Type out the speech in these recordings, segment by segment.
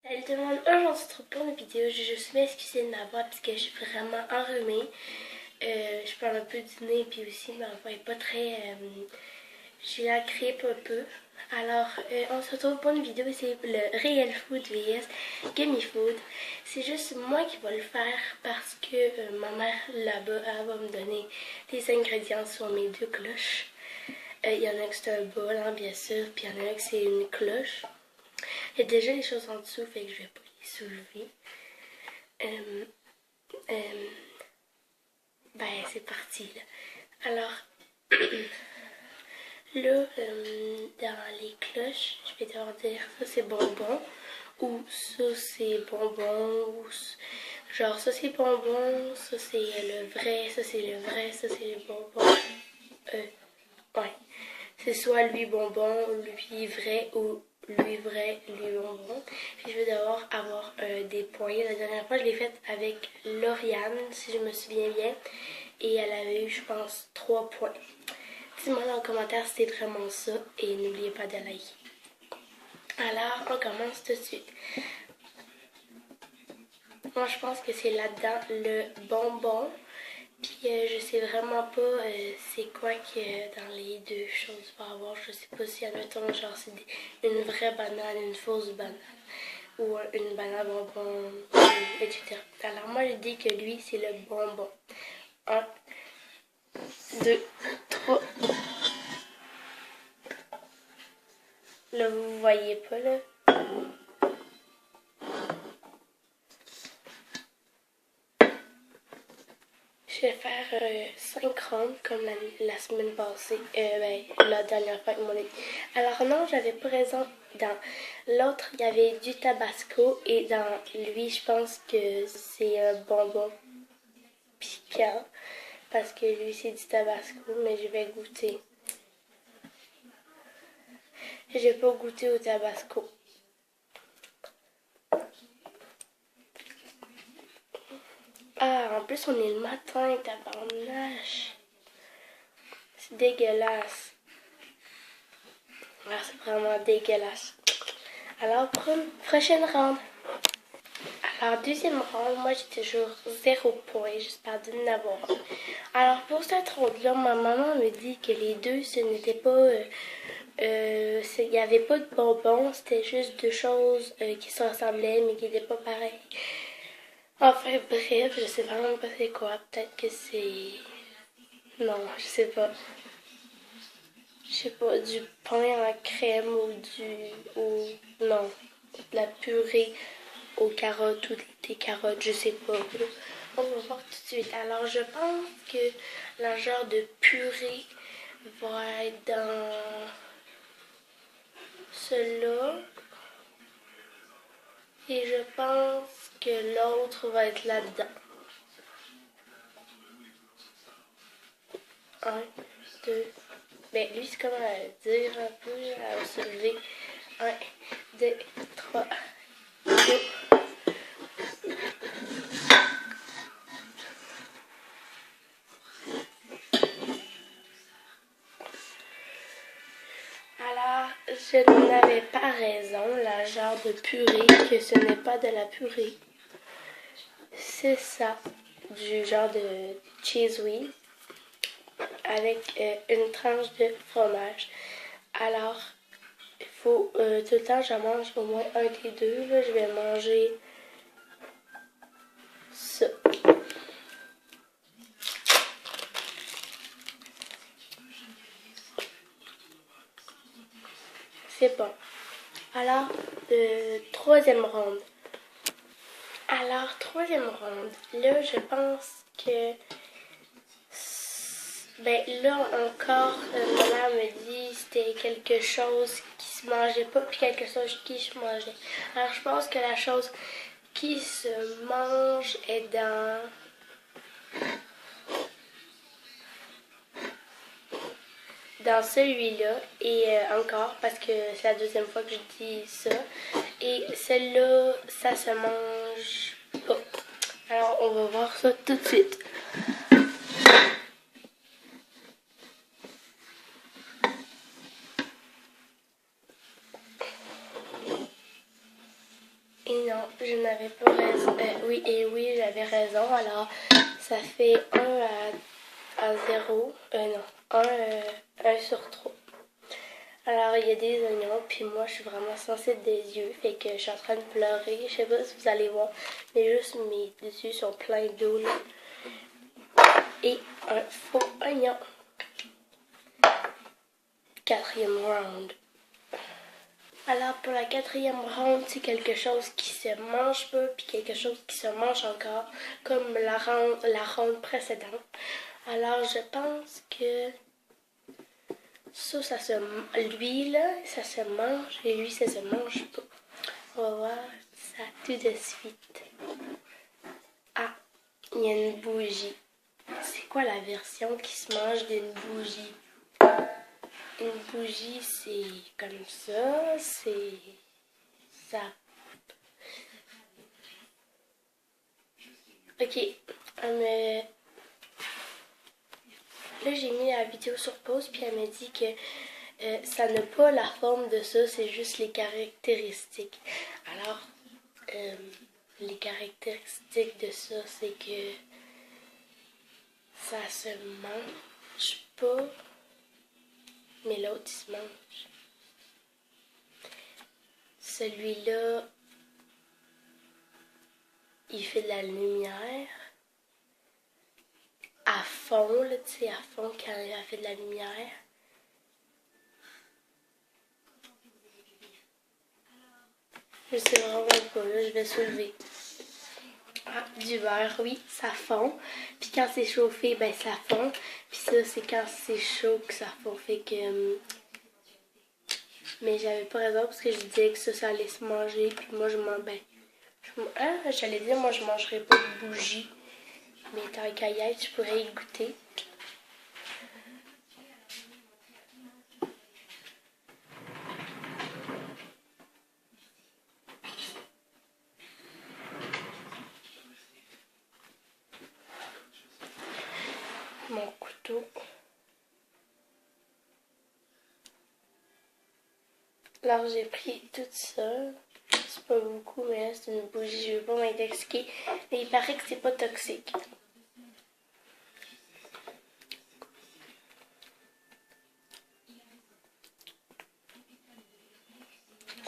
Elle demande aujourd'hui trop pour une vidéo. Je juste m'excuser de ma voix parce que je suis vraiment enrhumée. Je parle un peu du nez puis aussi ma voix est pas très... j'ai la grippe un peu. Alors, on se retrouve pour une vidéo. C'est le Real Food vs Gummy Food. C'est juste moi qui vais le faire parce que ma mère là-bas, elle va me donner des ingrédients sur mes deux cloches. Il y en a que c'est un bol, hein, bien sûr, puis il y en a que c'est une cloche. Il y a déjà les choses en dessous, fait que je vais pas les soulever. Ben, c'est parti, là. Alors, là, dans les cloches, je vais devoir dire ça c'est bonbon, ou ça c'est bonbon, ou genre ça c'est bonbon, ça c'est le vrai, ça c'est le vrai, ça c'est le bonbon. Ouais. C'est soit lui bonbon, lui vrai ou lui vrai, lui bonbon. Puis je vais devoir avoir des points. La dernière fois, je l'ai faite avec Lauriane, si je me souviens bien. Et elle avait eu, je pense, 3 points. Dis-moi dans les commentaires si c'est vraiment ça. Et n'oubliez pas de liker. Alors, on commence tout de suite. Moi, je pense que c'est là-dedans le bonbon. Puis je sais vraiment pas c'est quoi que dans les deux choses va avoir. Je sais pas si, admettons, genre c'est une vraie banane, une fausse banane. Ou une banane bonbon, etc. Alors moi, je dis que lui, c'est le bonbon. 1, 2, 3. Là, vous voyez pas, là. Je vais faire 5 rounds comme la semaine passée. La dernière fois, ils m'ont dit. Alors non, j'avais pas raison. Dans l'autre, il y avait du tabasco. Et dans lui, je pense que c'est un bonbon piquant. Parce que lui, c'est du tabasco. Mais je vais goûter. J'ai pas goûté au tabasco. Ah, en plus, on est le matin, tabarnache. C'est dégueulasse. Ah, c'est vraiment dégueulasse. Alors, prochaine ronde. Alors, deuxième ronde, moi j'ai toujours 0 point. J'espère de n'avoir un. Alors, pour cette ronde-là, ma maman me dit que les deux, ce n'était pas. Il n'y avait pas de bonbons, c'était juste deux choses qui se ressemblaient mais qui n'étaient pas pareilles. Enfin, bref, je sais vraiment pas c'est quoi. Peut-être que c'est. Non, je sais pas. Je sais pas, du pain en crème ou non, de la purée aux carottes ou des carottes, je sais pas. On va voir tout de suite. Alors, je pense que le genre de purée va être dans celui-là. Et je pense que l'autre va être là-dedans. 1, 2. Ben, lui, c'est comme à dire un peu, à se lever. 1, 2, 3, 2. Alors, je n'avais pas raison, la genre de purée, que ce n'est pas de la purée. C'est ça, du genre de cheese whiz, avec une tranche de fromage. Alors, il faut tout le temps, je mange au moins un des deux. Là, je vais manger ça. C'est bon. Alors, troisième ronde. Alors, troisième ronde. Là, je pense que... Ben là encore, ma mère me dit c'était quelque chose qui se mangeait pas, puis quelque chose qui se mangeait. Alors, je pense que la chose qui se mange est dans celui-là, et encore, parce que c'est la deuxième fois que je dis ça, et celle-là, ça se mange pas. Alors, on va voir ça tout de suite. Et non, je n'avais pas raison. Oui, et oui, j'avais raison. Alors, ça fait 1 à 0. Non, 1 sur 3. Alors, il y a des oignons, puis moi, je suis vraiment sensible des yeux, fait que je suis en train de pleurer. Je sais pas si vous allez voir, mais juste mes yeux sont pleins d'eau, là. Et un faux oignon. 4e round. Alors, pour la 4e round, c'est quelque chose qui se mange pas, puis quelque chose qui se mange encore, comme la ronde précédente. Alors, je pense que ça se... Lui, là, ça se mange, et lui, ça se mange pas. On va voir ça tout de suite. Ah, il y a une bougie. C'est quoi la version qui se mange d'une bougie? Une bougie, c'est comme ça, c'est... ça. Ok, là j'ai mis la vidéo sur pause, puis elle m'a dit que ça n'a pas la forme de ça, c'est juste les caractéristiques. Alors, les caractéristiques de ça, c'est que ça se mange pas, mais l'autre il se mange. Celui-là, il fait de la lumière à fond, là, tu sais, à fond quand il a fait de la lumière. Je sais vraiment pas, là, je vais soulever. Ah, du beurre, oui, ça fond. Puis quand c'est chauffé, ben ça fond. Puis ça, c'est quand c'est chaud que ça fond. Fait que... mais j'avais pas raison parce que je disais que ça allait se manger. Puis moi, je m'en... Ben... j'allais dire, moi, je mangerais pas de bougie. Mais tant qu'à y être, je pourrais y goûter. Mon couteau. Alors, j'ai pris tout ça. C'est pas beaucoup, mais là, c'est une bougie. Je veux pas m'intoxiquer. Mais il paraît que c'est pas toxique.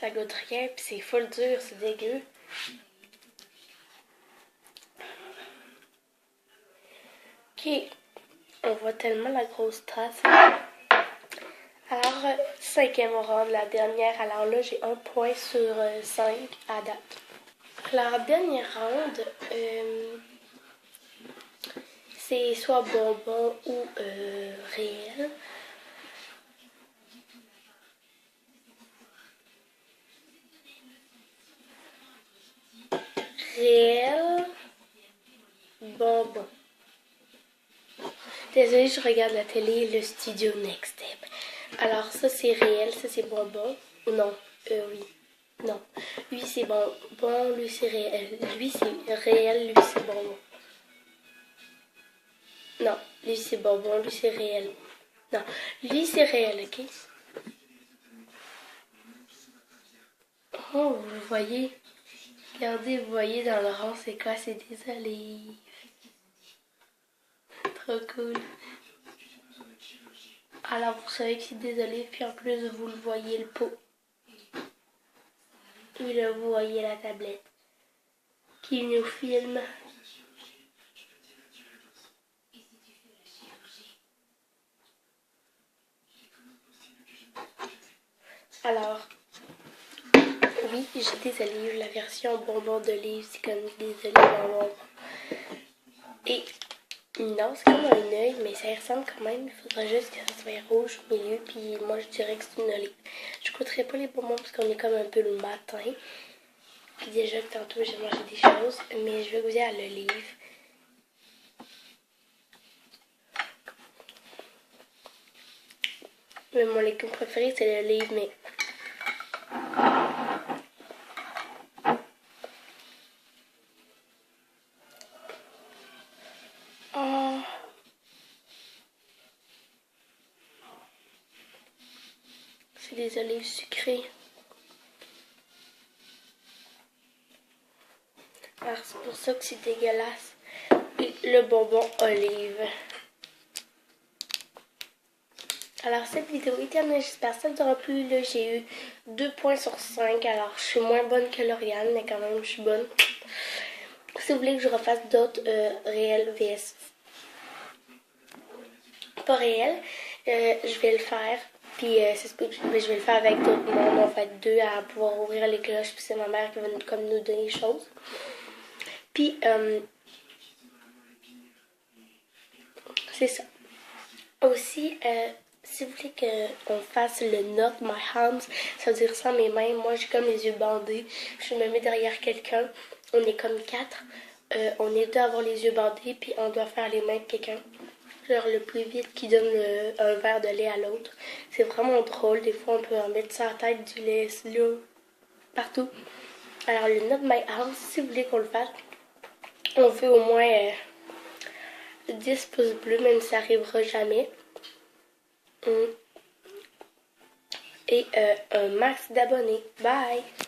Ça goûte rien, puis c'est full dur, c'est dégueu. Ok, on voit tellement la grosse trace. Alors, 5e round, la dernière. Alors là, j'ai 1 point sur 5 à date. Alors, dernière round, c'est soit bonbon ou réel. Réel, bonbon. Désolée, je regarde la télé, le studio Next Step. Alors, ça c'est réel, ça c'est bonbon. Non, oui. Non. Lui c'est bonbon, lui c'est réel. Lui c'est réel, lui c'est bonbon. Non, lui c'est bonbon, lui c'est réel. Non, lui c'est réel, ok? Oh, vous voyez? Regardez, vous voyez dans le rang, c'est quoi? C'est des olives. Trop cool. Alors, vous savez que c'est des olives, puis en plus, vous le voyez le pot. Et là, vous voyez la tablette qui nous filme. Alors, oui, j'ai des olives. La version bonbon d'olive, c'est comme des olives en bonbon. Et non, c'est comme un œil, mais ça y ressemble quand même. Il faudrait juste que ça soit rouge au milieu, puis moi, je dirais que c'est une olive. Je goûterai pas les bonbons parce qu'on est comme un peu le matin. Puis déjà que tantôt, j'ai mangé des choses, mais je vais goûter à l'olive. Mais mon légume préféré, c'est l'olive, mais... Oh. C'est des olives sucrées. Alors c'est pour ça que c'est dégueulasse. Et le bonbon olive. Alors cette vidéo est terminée, j'espère que ça vous aura plu. Là j'ai eu 2 points sur 5. Alors je suis moins bonne que Lauriane, mais quand même je suis bonne. Si vous voulez que je refasse d'autres réels vs pas réels, je vais le faire. Puis c'est ce que je vais le faire avec d'autres monde. On va être 2 à pouvoir ouvrir les cloches. Puis c'est ma mère qui va comme nous donner les choses. Puis c'est ça. Aussi, si vous voulez qu'on fasse le Not My Hands, ça veut dire sans mes mains. Moi j'ai comme les yeux bandés. Je me mets derrière quelqu'un. On est comme 4. On est 2 à avoir les yeux bandés. Puis on doit faire les mains de quelqu'un. Genre le plus vite qui donne un verre de lait à l'autre. C'est vraiment drôle. Des fois, on peut en mettre sur la tête du lait là, partout. Alors, le Not My House, si vous voulez qu'on le fasse, on fait au moins 10 pouces bleus, même si ça n'arrivera jamais. Et un max d'abonnés. Bye!